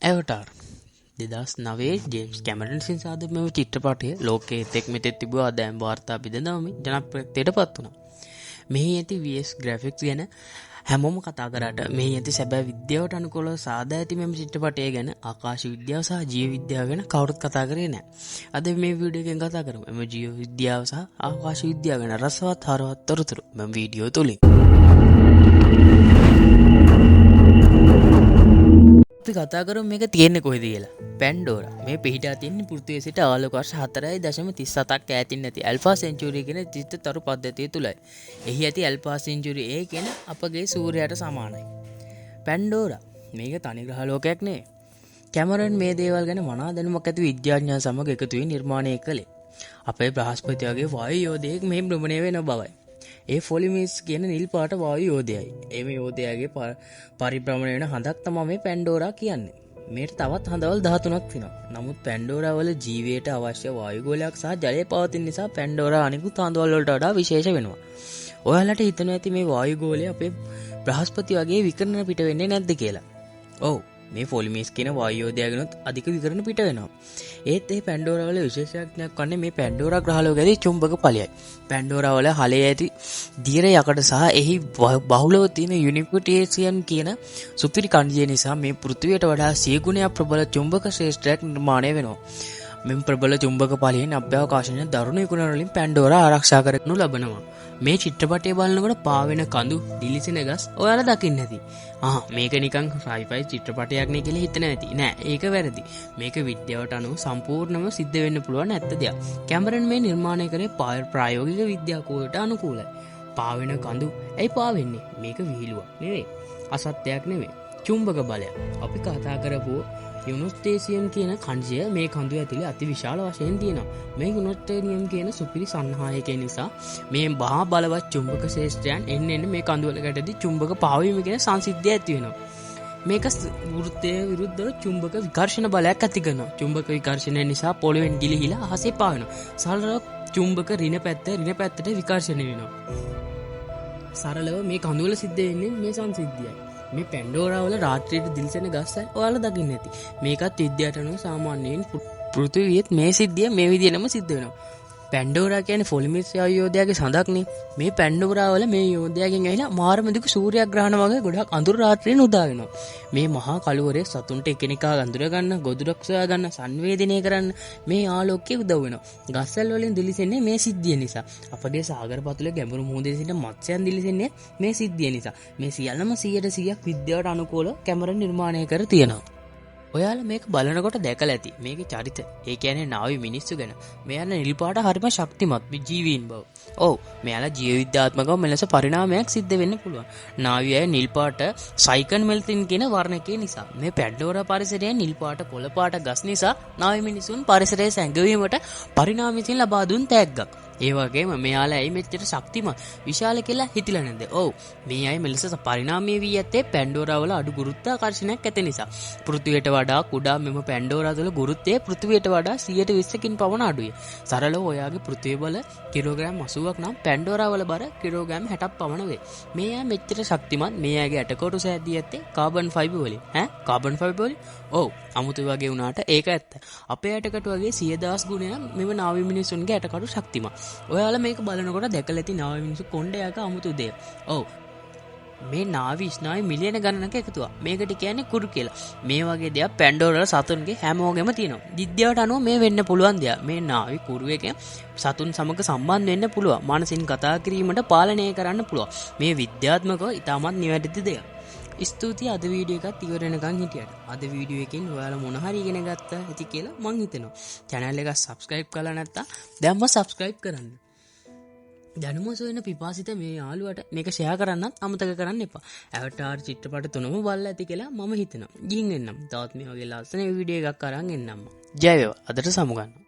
ඇවටාර් 2009 James Cameron සින්සාද මෙම චිත්‍රපටය ලෝකයේ එතෙක් මෙතෙක් තිබූ දැන් වාර්තා බිඳදවමින් ජනප්‍රියත්වයට පත් වුණා. මෙහි ඇති VS ග්‍රැෆික්ස් ගැන හැමෝම කතා කරාට මෙහි ඇති සැබෑ විද්‍යාවට අනුකූලව සාදා ඇති මෙම චිත්‍රපටය ගැන ආකාශ විද්‍යාව සහ ජීව විද්‍යාව ගැන කවුරුත් කතා කරේ නැහැ. අද මේ වීඩියෝ එකෙන් කතා කරමු එම ජීව විද්‍යාව සහ ආකාශ විද්‍යාව ගැන රසවත් හරවත් තොරතුරු මෙම වීඩියෝ තුලින්. කතා කරමු මේක තියෙන්නේ කොහෙද කියලා. පැන්ඩෝරා මේ පිහිටා තියෙන්නේ පෘථිවිය සිට ආලෝක වර්ෂ 4.37ක් ඈතින් නැති ඇල්ෆා සෙන්චුරි කියන චිත්තතරු පද්ධතිය තුලයි. එහි ඇති ඇල්ෆා සෙන්චුරි A කියන අපගේ සූර්යයාට සමානයි. පැන්ඩෝරා මේක තනි ග්‍රහ ලෝකයක් නෙවෙයි. කැමරන් මේ දේවල් ගැන මනා දැනුමක් ඇති විද්‍යාඥයන් සමග එකතු වී නිර්මාණය කළේ. අපේ බ්‍රහස්පති වගේ වායු යෝධයෙක් මෙහි භ්‍රමණය වෙන බවයි. ඒ ෆොලිමිස් කියන නිල් පාට වායු යෝධයයි. එමේ යෝධයාගේ පරිභ්‍රමණය වෙන හඳක් තමයි මේ පැන්ඩෝරා කියන්නේ. මේට තවත් හඳවල් 13ක් තියෙනවා. නමුත් පැන්ඩෝරා වල ජීවයට අවශ්‍ය වායු ගෝලයක් සහ ජලය පවතින නිසා පැන්ඩෝරා අනිකුත් හඳවල් වලට වඩා විශේෂ වෙනවා. ඔයාලට හිතෙනවා ඇති මේ වායු ගෝලය අපේ බ්‍රහස්පති වගේ විකිරණ පිට වෙන්නේ නැද්ද කියලා. ඔව් මේ ෆොලිමිස් කියන වායු යෝධයාගෙනුත් අධික විකිරණ පිට වෙනවා. ඒත් මේ පැන්ඩෝරා වල විශේෂඥයක් වන්නේ මේ පැන්ඩෝරා ග්‍රහලෝකයේ චුම්බක ඵලයයි. පැන්ඩෝරා වල හලයේ ඇති දීර්ඝ යකඩ සහ එහි බහුලව තියෙන යුනිපිටේසියන් කියන සුපිරි කණ්ඩිය නිසා මේ පෘථිවියට වඩා 100 ගුණයක් ප්‍රබල චුම්බක ශ්‍රේෂ්ඨයක් නිර්මාණය වෙනවා. මෙම ප්‍රබල චුම්බක ඵලයෙන් අභ්‍යවකාශයේ දරුණු විකුණන වලින් පැන්ඩෝරා ආරක්ෂා කරගනු ලබනවා. මේ චිත්‍රපටය බලනකොට පාවෙන කඳු දිලිසෙන ගස් ඔයාලා දකින්න ඇති. මේක නිකන් සයිෆයි චිත්‍රපටයක් නේ කියලා හිතන ඇති. නෑ ඒක වැරදි. මේක විද්‍යාවට අනුව සම්පූර්ණව සිද්ධ වෙන්න පුළුවන් ඇත්ත දෙයක්. කැමරන් මේ නිර්මාණය කරේ ප්‍රායෝගික විද්‍යාවකට අනුකූලයි. පාවෙන කඳු ඇයි පාවෙන්නේ? මේක විහිළුවක් නෙවෙයි. අසත්‍යයක් නෙවෙයි. චුම්බක බලයක්. අපි කතා කරපු යුනොස්ටේසියම් කියන කණ්ඩිය මේ කඳු ඇතුලේ අති විශාල වශයෙන් තියෙනවා. මේ යුනොස්ටේනියම් කියන සුපිරි සංහායකය නිසා මේ මහා බලවත් චුම්බක ශ්‍රේෂ්ඨයන් එන්න මේ කඳු වලකටදී චුම්බක පාවීම කියන සංසිද්ධිය ඇති වෙනවා. මේක වෘත්තයේ විරුද්ධව චුම්බක විකර්ෂණ බලයක් ඇති කරනවා. චුම්බක විකර්ෂණය නිසා පොළවෙන් ගිලිහිලා අහසේ පාවෙනවා. සරලව චුම්බක ඍණ පැත්තට විකර්ෂණය වෙනවා. සරලව මේ කඳු වල සිද්ධ වෙන්නේ මේ සංසිද්ධියයි. මේ පැන්ඩෝරා වල රාත්‍රියට දිලිසෙන ගස්යි ඔයාලා දකින්න ඇති. මේකත් විද්‍යාවට අනුව සාමාන්‍යයෙන් පෘථිවියත් මේ සිද්ධිය මේ විදිහටම සිද්ධ වෙනවා. පැන්ඩෝරා කියන්නේ ෆොලිමිස් යෝධයාගේ සඳක්නේ. මේ පැන්ඩෝරා වල මේ යෝධයාගෙන් ඇවිල්ලා මාරම දිගු සූර්යග්‍රහණ වගේ ගොඩක් අඳුරු රාත්‍රියෙන් උදා වෙනවා. මේ මහා කළුවරේ සතුන්ට එකිනෙකා අඳුර ගන්න, ගොදුරක් සොයා ගන්න, සංවේදනය කරන්න මේ ආලෝකයේ උදව් වෙනවා. ගස්වල වලින් දිලිසෙන්නේ මේ සිද්ධිය නිසා. අපගේ සාගර පතුලේ ගැඹුරු මුහුදේ සිට මත්ස්‍යයන් දිලිසෙන්නේ මේ සිද්ධිය නිසා. මේ සියල්ලම 100% විද්‍යාවට අනුකූලව කැමරන් නිර්මාණය කර තියෙනවා. ඔයාලා මේක බලනකොට දැකලා ඇති. මේකේ චරිත, ඒ කියන්නේ නාවි මිනිස්සු ගැන. මෙයාලා නිල් පාට හරිම ශක්තිමත් ජීවීන් බව. ඔව්, මෙයාලා ජීව විද්‍යාත්මකව මෙලෙස පරිණාමයක් සිද්ධ වෙන්න පුළුවන්. නාවියය නිල් පාට සයිකන් මෙල්තින් කියන වර්ණකයේ නිසා. මේ පැන්ඩෝරා පරිසරයේ නිල් පාට කොළ පාට ගස් නිසා නාවි මිනිසුන් පරිසරයේ සැඟවීමට පරිණාමයෙන් ලබා දුන් තෑග්ගක්. ඒ වගේම මෙයාලා ඇයි මෙච්චර ශක්තිමත් විශාල කියලා හිතිලා නැද්ද? ඔව්, මේ අය මෙලෙස පරිණාමය වී ඇත්තේ පැන්ඩෝරා වල අඩු ගුරුත්වාකර්ෂණයක් ඇති නිසා. පෘථිවියට වඩා කුඩා මෙම පැන්ඩෝරා තුළ ගුරුත්වය පෘථිවියට වඩා 120කින් පමණ අඩුයි. සරලව ඔයාගේ පෘථිවිය බල කිලෝග්‍රෑම් 80ක් නම් පැන්ඩෝරා වල බර කිලෝග්‍රෑම් 60ක් පමණ වේ. මේ අය මෙච්චර ශක්තිමත් මේ අයගේ ඇටකොටු සෑදී ඇත්තේ කාබන් ෆයිබර් වලින්. කාබන් ෆයිබර් වලින්? ඔව්, අමුතු වගේ වුණාට ඒක ඇත්ත. අපේ ඇටකටු වගේ 100,000 ගුණයක් මෙම නාවි මිනිසුන්ගේ ඇටකටු ශක්තිමත්. ඔයාලා මේක බලනකොට දැකලා ඇති නාවි මිනිස්සු කොණ්ඩයක අමුතු දෙයක්. ඔව්, මේ නාවි ස්නායු මිලියන ගණනක එකතුවක්. මේකට කියන්නේ කුරු කියලා. මේ වගේ දෙයක් පැන්ඩෝරා සතුන්ගේ හැමෝගෙම තියෙනවා. විද්‍යාවට අනුව මේ වෙන්න පුළුවන් දෙයක්. මේ නාවි කුරුවක සතුන් සමග සම්බන්ධ වෙන්න පුළුවන්. මානසින් කතා කිරීමට පාලනය කරන්න පුළුවන්. මේ විද්‍යාත්මකව ඉතාමත් නිවැරදි දෙයක්. ස්තුතියි අද වීඩියෝ එකත් ඉවර වෙනකන් හිටියට. අද වීඩියෝ එකෙන් ඔයාලා මොන හරි ඉගෙන ගත්තා ඇති කියලා මං හිතනවා. channel එක subscribe කරලා නැත්නම් දැන්ම subscribe කරන්න. දැනුම සොයන පිපාසිත මේ යාළුවට මේක ෂෙයා කරන්නත් අමතක කරන්න එපා. ඇවටාර් චිත්‍රපට තුනම බලලා ඇති කියලා මම හිතනවා. ගිහින් එන්නම්. තවත් මේ වගේ ලස්සන වීඩියෝ එකක් අරන් එන්නම්. ජය වේවා. අදට සමු ගන්න.